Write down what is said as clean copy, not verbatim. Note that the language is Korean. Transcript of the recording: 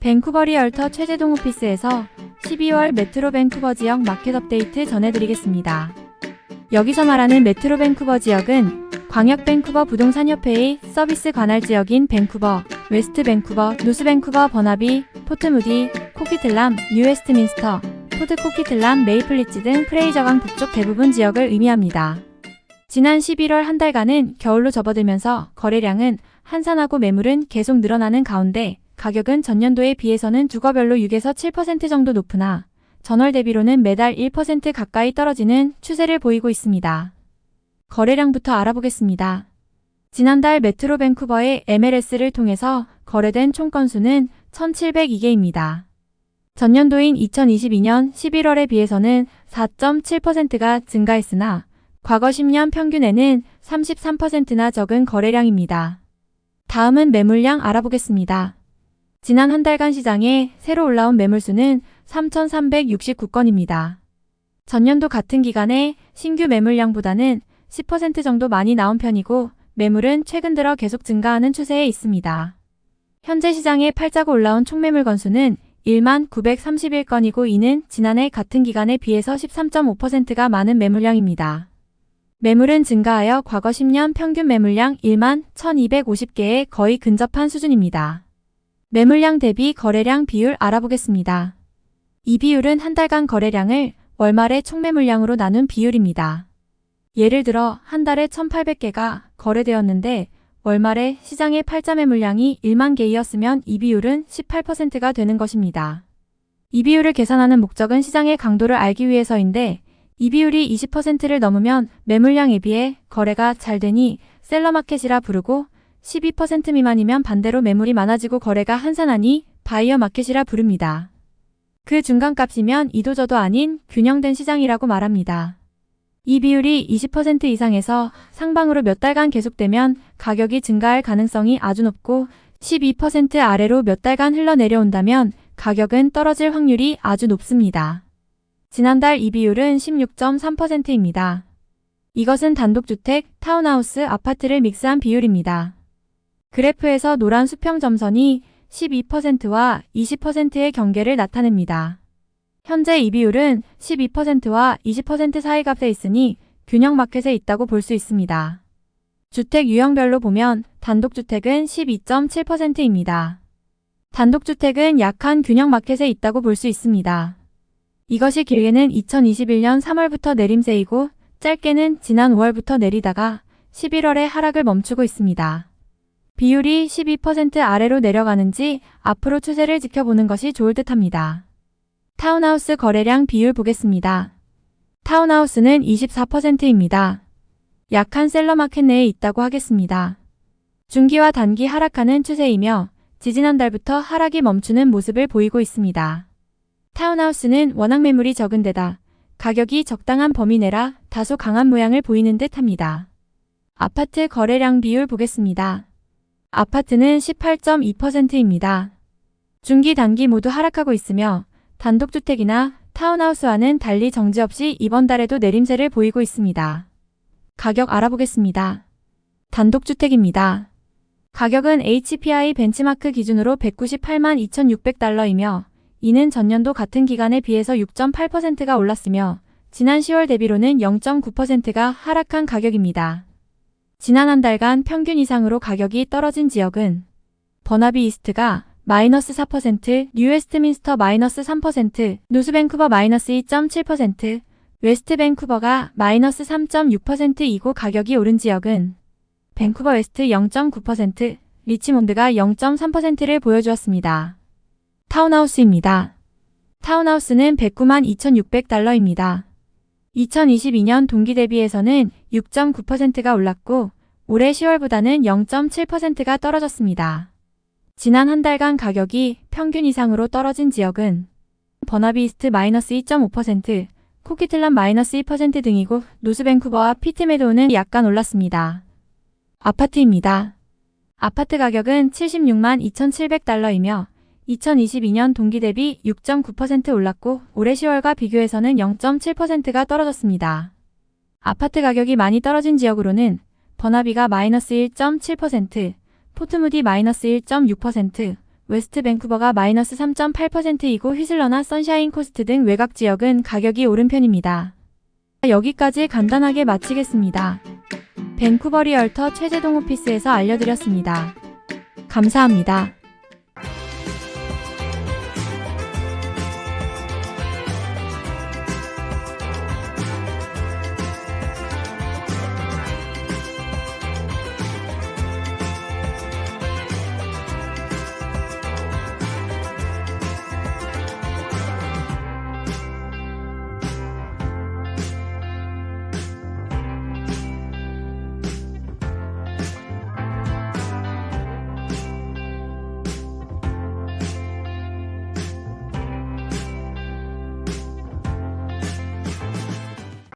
밴쿠버 리얼터 최재동 오피스에서 12월 메트로 밴쿠버 지역 마켓 업데이트 전해드리겠습니다. 여기서 말하는 메트로 밴쿠버 지역은 광역 밴쿠버 부동산협회의 서비스 관할 지역인 밴쿠버, 웨스트 밴쿠버, 노스 밴쿠버, 버나비, 포트무디, 코키틀람, 뉴웨스트민스터, 포드 코키틀람, 메이플리츠 등 프레이저강 북쪽 대부분 지역을 의미합니다. 지난 11월 한 달간은 겨울로 접어들면서 거래량은 한산하고 매물은 계속 늘어나는 가운데 가격은 전년도에 비해서는 주거별로 6에서 7% 정도 높으나 전월 대비로는 매달 1% 가까이 떨어지는 추세를 보이고 있습니다. 거래량부터 알아보겠습니다. 지난달 메트로 밴쿠버의 MLS를 통해서 거래된 총 건수는 1,702개입니다. 전년도인 2022년 11월에 비해서는 4.7%가 증가했으나 과거 10년 평균에는 33%나 적은 거래량입니다. 다음은 매물량 알아보겠습니다. 지난 한 달간 시장에 새로 올라온 매물수는 3,369건입니다. 전년도 같은 기간에 신규 매물량보다는 10% 정도 많이 나온 편이고 매물은 최근 들어 계속 증가하는 추세에 있습니다. 현재 시장에 팔자고 올라온 총 매물 건수는 1만 931건이고 이는 지난해 같은 기간에 비해서 13.5%가 많은 매물량입니다. 매물은 증가하여 과거 10년 평균 매물량 1만 1,250개에 거의 근접한 수준입니다. 매물량 대비 거래량 비율 알아보겠습니다. 이 비율은 한 달간 거래량을 월말의 총 매물량으로 나눈 비율입니다. 예를 들어 한 달에 1,800개가 거래되었는데 월말에 시장의 팔자 매물량이 1만 개이었으면 이 비율은 18%가 되는 것입니다. 이 비율을 계산하는 목적은 시장의 강도를 알기 위해서인데 이 비율이 20%를 넘으면 매물량에 비해 거래가 잘 되니 셀러 마켓이라 부르고 12% 미만이면 반대로 매물이 많아지고 거래가 한산하니 바이어 마켓이라 부릅니다. 그 중간값이면 이도저도 아닌 균형된 시장이라고 말합니다. 이 비율이 20% 이상에서 상방으로 몇 달간 계속되면 가격이 증가할 가능성이 아주 높고 12% 아래로 몇 달간 흘러내려온다면 가격은 떨어질 확률이 아주 높습니다. 지난달 이 비율은 16.3%입니다. 이것은 단독주택, 타운하우스, 아파트를 믹스한 비율입니다. 그래프에서 노란 수평 점선이 12%와 20%의 경계를 나타냅니다. 현재 이 비율은 12%와 20% 사이 값에 있으니 균형 마켓에 있다고 볼 수 있습니다. 주택 유형별로 보면 단독주택은 12.7%입니다. 단독주택은 약한 균형 마켓에 있다고 볼 수 있습니다. 이것이 길게는 2021년 3월부터 내림세이고 짧게는 지난 5월부터 내리다가 11월에 하락을 멈추고 있습니다. 비율이 12% 아래로 내려가는지 앞으로 추세를 지켜보는 것이 좋을 듯합니다. 타운하우스 거래량 비율 보겠습니다. 타운하우스는 24%입니다. 약한 셀러 마켓 내에 있다고 하겠습니다. 중기와 단기 하락하는 추세이며 지지난달부터 하락이 멈추는 모습을 보이고 있습니다. 타운하우스는 워낙 매물이 적은 데다 가격이 적당한 범위 내라 다소 강한 모양을 보이는 듯 합니다. 아파트 거래량 비율 보겠습니다. 아파트는 18.2%입니다. 중기 단기 모두 하락하고 있으며 단독주택이나 타운하우스와는 달리 정지 없이 이번 달에도 내림세를 보이고 있습니다. 가격 알아보겠습니다. 단독주택입니다. 가격은 HPI 벤치마크 기준으로 198만 2,600달러이며 이는 전년도 같은 기간에 비해서 6.8%가 올랐으며 지난 10월 대비로는 0.9%가 하락한 가격입니다. 지난 한 달간 평균 이상으로 가격이 떨어진 지역은 버나비 이스트가 마이너스 4%, 뉴웨스트민스터 마이너스 3%, 노스 밴쿠버 마이너스 2.7%, 웨스트 밴쿠버가 마이너스 3.6%이고 가격이 오른 지역은 밴쿠버 웨스트 0.9%, 리치몬드가 0.3%를 보여주었습니다. 타운하우스입니다. 타운하우스는 109만 2,600달러입니다. 2022년 동기 대비해서는 6.9%가 올랐고 올해 10월보다는 0.7%가 떨어졌습니다. 지난 한 달간 가격이 평균 이상으로 떨어진 지역은 버나비 이스트 마이너스 2.5%, 코키틀람 마이너스 2% 등이고 노스밴쿠버와 피트메도우는 약간 올랐습니다. 아파트입니다. 아파트 가격은 76만 2,700달러이며 2022년 동기 대비 6.9% 올랐고 올해 10월과 비교해서는 0.7%가 떨어졌습니다. 아파트 가격이 많이 떨어진 지역으로는 버나비가 마이너스 1.7%, 포트무디 마이너스 1.6%, 웨스트 밴쿠버가 마이너스 3.8%이고 휘슬러나 선샤인 코스트 등 외곽 지역은 가격이 오른 편입니다. 여기까지 간단하게 마치겠습니다. 밴쿠버 리얼터 최재동 오피스에서 알려드렸습니다. 감사합니다.